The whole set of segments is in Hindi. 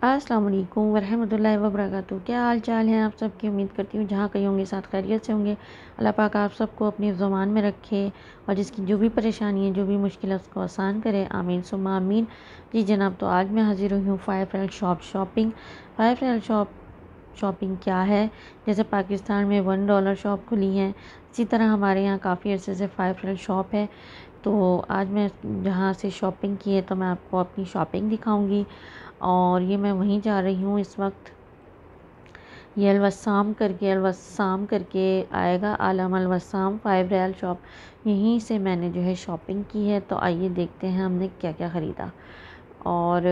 अस्सलाम वालेकुम वरहमतुल्लाहि वबरकातुहू। क्या हाल चाल है आप सबकी। उम्मीद करती हूँ जहाँ कहीं होंगे साथ खैरियत से होंगे। अल्लाह पाक आप सबको अपनी ज़ुबान में रखे और जिसकी जो भी परेशानी है, जो भी मुश्किल है, उसको आसान करे। आमीन सुम्मा आमीन। जी जनाब, तो आज मैं हाजिर हुई हूँ five real shopping. Five real shopping क्या है? जैसे पाकिस्तान में $1 शॉप खुली हैं, इसी तरह हमारे यहाँ काफ़ी अर्से से फाइव रियाल शॉप है। तो आज मैं जहाँ से शॉपिंग की है तो मैं आपको अपनी शॉपिंग दिखाऊंगी। और ये मैं वहीं जा रही हूँ इस वक्त। ये अलवसाम करके आएगा, आलम अलवसाम फाइव रियाल शॉप। यहीं से मैंने जो है शॉपिंग की है। तो आइए देखते हैं हमने क्या क्या ख़रीदा। और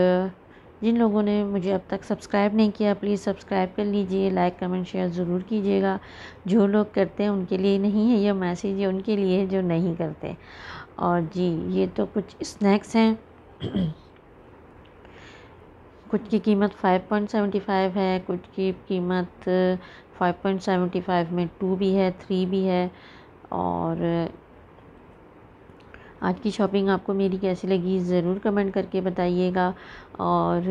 जिन लोगों ने मुझे अब तक सब्सक्राइब नहीं किया, प्लीज़ सब्सक्राइब कर लीजिए, लाइक कमेंट शेयर ज़रूर कीजिएगा। जो लोग करते हैं उनके लिए नहीं है ये मैसेज, ये उनके लिए है जो नहीं करते। और जी ये तो कुछ स्नैक्स हैं। कुछ की कीमत 5.75 है, कुछ की कीमत 5.75 में 2 भी है, 3 भी है। और आज की शॉपिंग आपको मेरी कैसी लगी ज़रूर कमेंट करके बताइएगा। और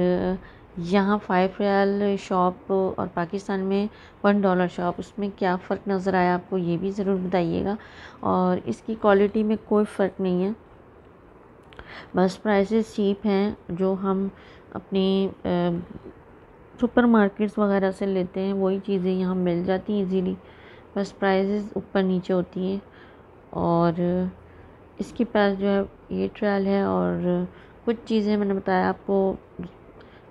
यहाँ 5 रियाल शॉप और पाकिस्तान में $1 शॉप, उसमें क्या फ़र्क नज़र आया आपको ये भी ज़रूर बताइएगा। और इसकी क्वालिटी में कोई फ़र्क नहीं है, बस प्राइसेस चीप हैं। जो हम अपनी सुपर मार्केट्स वगैरह से लेते हैं वही चीज़ें यहाँ मिल जाती हैं इजीली, बस प्राइसेस ऊपर नीचे होती हैं। और इसके पास जो है ये ट्रायल है। और कुछ चीज़ें मैंने बताया आपको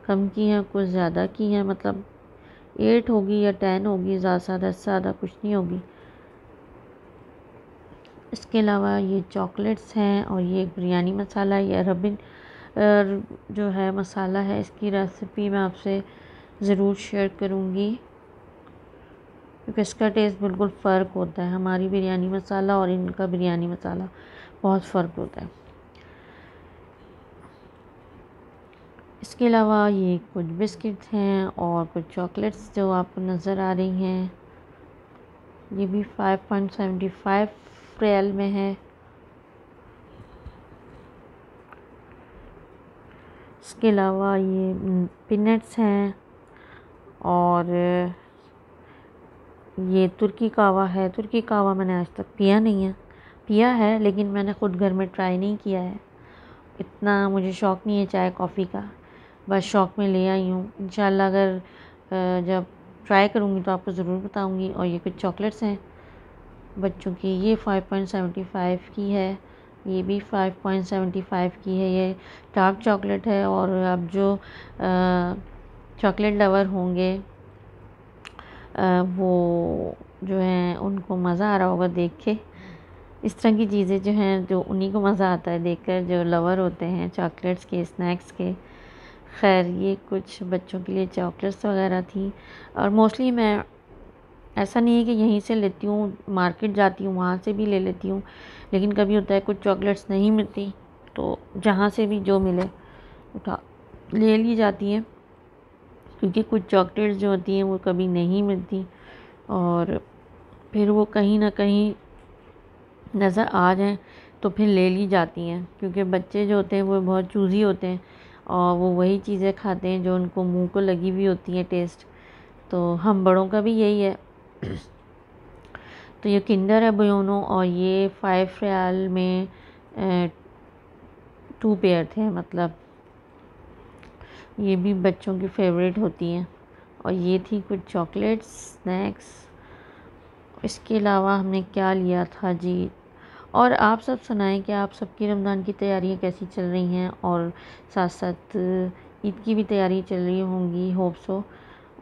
कम की हैं, कुछ ज़्यादा की हैं, मतलब 8 होगी या 10 होगी, ज़्यादा से ज़्यादा कुछ नहीं होगी। इसके अलावा ये चॉकलेट्स हैं और ये बिरयानी मसाला, ये अरबिन जो है मसाला है, इसकी रेसिपी मैं आपसे ज़रूर शेयर करूँगी क्योंकि इसका टेस्ट बिल्कुल फ़र्क होता है। हमारी बिरयानी मसाला और इनका बिरयानी मसाला बहुत फ़र्क होता है। इसके अलावा ये कुछ बिस्किट्स हैं और कुछ चॉकलेट्स जो आपको नज़र आ रही हैं, ये भी 5.75 रियाल में है। इसके अलावा ये पीनट्स हैं और ये तुर्की कावा है। तुर्की कावा मैंने आज तक पिया नहीं है, पिया है लेकिन मैंने ख़ुद घर में ट्राई नहीं किया है। इतना मुझे शौक़ नहीं है चाय कॉफ़ी का, बस शौक़ में ले आई हूँ। इंशाल्लाह अगर जब ट्राई करूँगी तो आपको ज़रूर बताऊँगी। और ये कुछ चॉकलेट्स हैं बच्चों की, ये 5.75 की है, ये भी 5.75 की है। ये डार्क चॉकलेट है। और अब जो चॉकलेट लवर होंगे वो जो हैं उनको मज़ा आ रहा होगा देख के। इस तरह की चीज़ें जो हैं, जो उन्हीं को मज़ा आता है देखकर, जो लवर होते हैं चॉकलेट्स के, स्नैक्स के। खैर ये कुछ बच्चों के लिए चॉकलेट्स वगैरह थी। और मोस्टली मैं, ऐसा नहीं है कि यहीं से लेती हूँ, मार्केट जाती हूँ वहाँ से भी ले लेती हूँ। लेकिन कभी होता है कुछ चॉकलेट्स नहीं मिलती तो जहाँ से भी जो मिले उठा ले ली जाती हैं, क्योंकि कुछ चॉकलेट्स जो होती हैं वो कभी नहीं मिलती और फिर वो कहीं ना कहीं नज़र आ जाएं तो फिर ले ली जाती हैं। क्योंकि बच्चे जो होते हैं वो बहुत चूज़ी होते हैं और वो वही चीज़ें खाते हैं जो उनको मुंह को लगी हुई होती हैं टेस्ट। तो हम बड़ों का भी यही है। तो ये किंडर है बुयोनो और ये 5 रियाल में 2 पेयर थे, मतलब ये भी बच्चों की फेवरेट होती हैं। और ये थी कुछ चॉकलेट्स स्नैक्स। इसके अलावा हमने क्या लिया था जी। और आप सब सुनाएं कि आप सबकी रमज़ान की तैयारियां कैसी चल रही हैं और साथ साथ ईद की भी तैयारी चल रही होंगी, होप सो।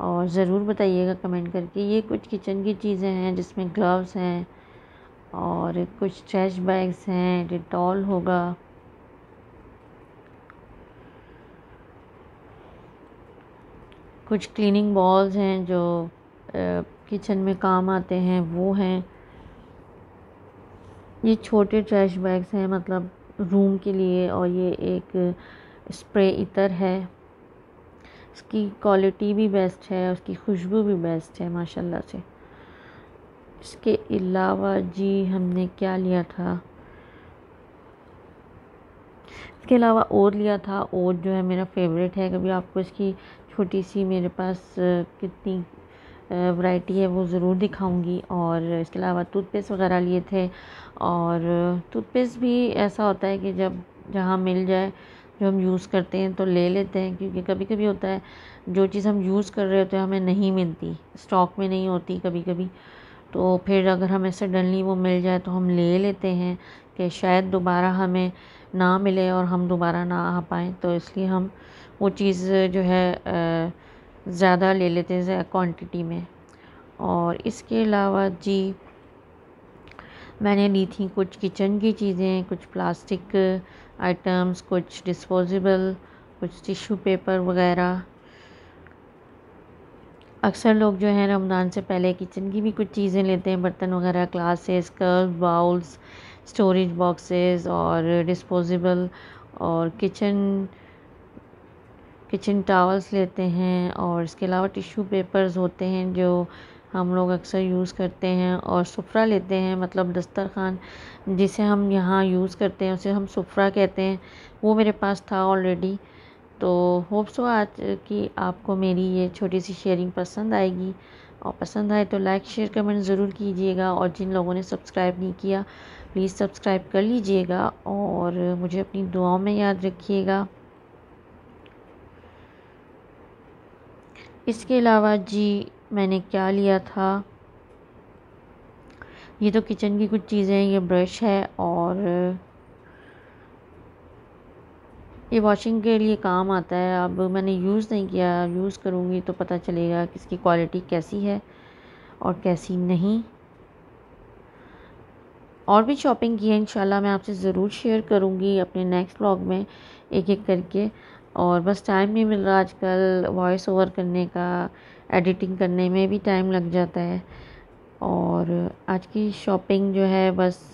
और ज़रूर बताइएगा कमेंट करके। ये कुछ किचन की चीज़ें हैं जिसमें ग्लव्स हैं और कुछ ट्रैश बैग्स हैं, डिटॉल होगा, कुछ क्लीनिंग बॉल्स हैं जो किचन में काम आते हैं वो हैं। ये छोटे ट्रैश बैग्स हैं मतलब रूम के लिए। और ये एक स्प्रे इतर है, इसकी क्वालिटी भी बेस्ट है, उसकी खुशबू भी बेस्ट है माशाल्लाह से। इसके अलावा जी हमने क्या लिया था, इसके अलावा और लिया था। और जो है मेरा फेवरेट है, कभी आपको इसकी छोटी सी मेरे पास कितनी वैरायटी है वो ज़रूर दिखाऊंगी। और इसके अलावा टूथपेस्ट वगैरह लिए थे। और टूथपेस्ट भी ऐसा होता है कि जब जहाँ मिल जाए जो हम यूज़ करते हैं तो ले लेते हैं, क्योंकि कभी कभी होता है जो चीज़ हम यूज़ कर रहे होते हैं हमें नहीं मिलती, स्टॉक में नहीं होती कभी कभी। तो फिर अगर हमें सडनली वो मिल जाए तो हम ले लेते हैं कि शायद दोबारा हमें ना मिले और हम दोबारा ना आ पाएँ, तो इसलिए हम वो चीज़ जो है ज़्यादा ले लेते हैं क्वांटिटी में। और इसके अलावा जी मैंने ली थी कुछ किचन की चीज़ें, कुछ प्लास्टिक आइटम्स, कुछ डिस्पोजेबल, कुछ टिश्यू पेपर वगैरह। अक्सर लोग जो हैं रमज़ान से पहले किचन की भी कुछ चीज़ें लेते हैं, बर्तन वगैरह, glasses, cup, bowls, storage boxes और डिस्पोजेबल, और किचन किचन टॉवल्स लेते हैं। और इसके अलावा टिश्यू पेपर्स होते हैं जो हम लोग अक्सर यूज़ करते हैं। और सुफ्रा लेते हैं, मतलब दस्तरखान जिसे हम यहाँ यूज़ करते हैं उसे हम सुफ्रा कहते हैं, वो मेरे पास था ऑलरेडी। तो होप सो आज की आपको मेरी ये छोटी सी शेयरिंग पसंद आएगी, और पसंद आए तो लाइक शेयर कमेंट ज़रूर कीजिएगा। और जिन लोगों ने सब्सक्राइब नहीं किया प्लीज़ सब्सक्राइब कर लीजिएगा, और मुझे अपनी दुआओं में याद रखिएगा। इसके अलावा जी मैंने क्या लिया था, ये तो किचन की कुछ चीज़ें, ये ब्रश है और ये वॉशिंग के लिए काम आता है। अब मैंने यूज़ नहीं किया, यूज़ करूँगी तो पता चलेगा कि इसकी क्वालिटी कैसी है और कैसी नहीं। और भी शॉपिंग की है, इंशाल्लाह मैं आपसे ज़रूर शेयर करूँगी अपने नेक्स्ट व्लॉग में एक एक करके। और बस टाइम नहीं मिल रहा आजकल, वॉइस ओवर करने का, एडिटिंग करने में भी टाइम लग जाता है। और आज की शॉपिंग जो है बस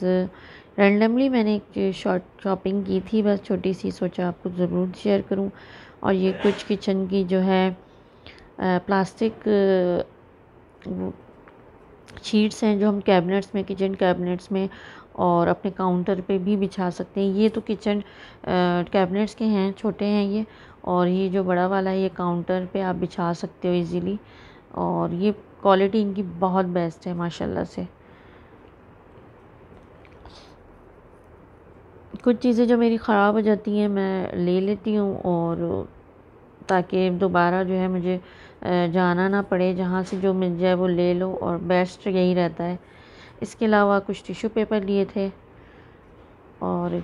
रैंडमली मैंने एक शॉर्ट शॉपिंग की थी, बस छोटी सी, सोचा आपको ज़रूर शेयर करूं। और ये कुछ किचन की जो है प्लास्टिक शीट्स हैं जो हम कैबिनेट्स में, किचन कैबिनेट्स में और अपने काउंटर पे भी बिछा सकते हैं। ये तो किचन कैबिनेट्स के हैं, छोटे हैं ये। और ये जो बड़ा वाला है ये काउंटर पे आप बिछा सकते हो इजीली। और ये क्वालिटी इनकी बहुत बेस्ट है माशाल्लाह से। कुछ चीज़ें जो मेरी ख़राब हो जाती हैं मैं ले लेती हूँ, और ताकि दोबारा जो है मुझे जाना ना पड़े, जहाँ से जो मिल जाए वो ले लो, और बेस्ट यही रहता है। इसके अलावा कुछ टिश्यू पेपर लिए थे, और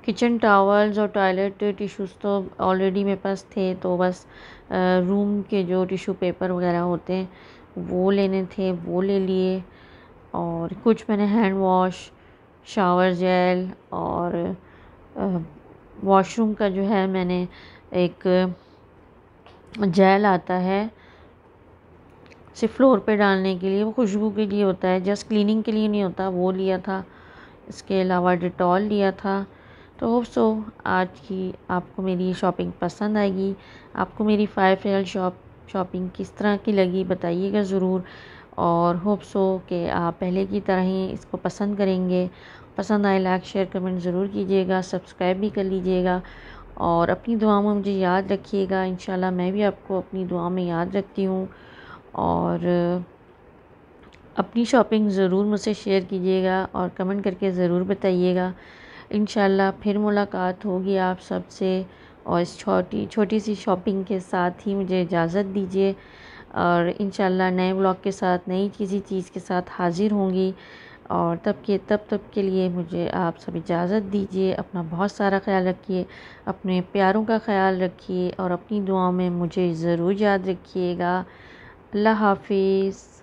किचन टॉवल्स और टॉयलेट टिश्यूज़ तो ऑलरेडी मेरे पास थे, तो बस रूम के जो टिश्यू पेपर वगैरह होते हैं वो लेने थे, वो ले लिए। और कुछ मैंने हैंड वॉश, शावर जेल और वॉशरूम का जो है मैंने एक जेल आता है सिर्फ फ्लोर पे डालने के लिए, वो खुशबू के लिए होता है, जस्ट क्लीनिंग के लिए नहीं होता, वो लिया था। इसके अलावा डिटॉल लिया था। तो होप सो आज की आपको मेरी शॉपिंग पसंद आएगी। आपको मेरी 5 रियल शॉपिंग किस तरह की लगी बताइएगा ज़रूर। और होप सो कि आप पहले की तरह ही इसको पसंद करेंगे। पसंद आए लाइक शेयर कमेंट ज़रूर कीजिएगा, सब्सक्राइब भी कर लीजिएगा, और अपनी दुआ में मुझे याद रखिएगा। इंशाल्लाह मैं भी आपको अपनी दुआ में याद रखती हूँ। और अपनी शॉपिंग ज़रूर मुझसे शेयर कीजिएगा और कमेंट करके ज़रूर बताइएगा। इंशाल्लाह फिर मुलाकात होगी आप सबसे। और इस छोटी सी शॉपिंग के साथ ही मुझे इजाज़त दीजिए, और इंशाल्लाह नए ब्लॉग के साथ, नई किसी चीज़ के साथ हाज़िर होंगी। और तब तक के लिए मुझे आप सब इजाज़त दीजिए। अपना बहुत सारा ख्याल रखिए, अपने प्यारों का ख्याल रखिए, और अपनी दुआओं में मुझे ज़रूर याद रखिएगा। अल्लाह हाफ़िज़।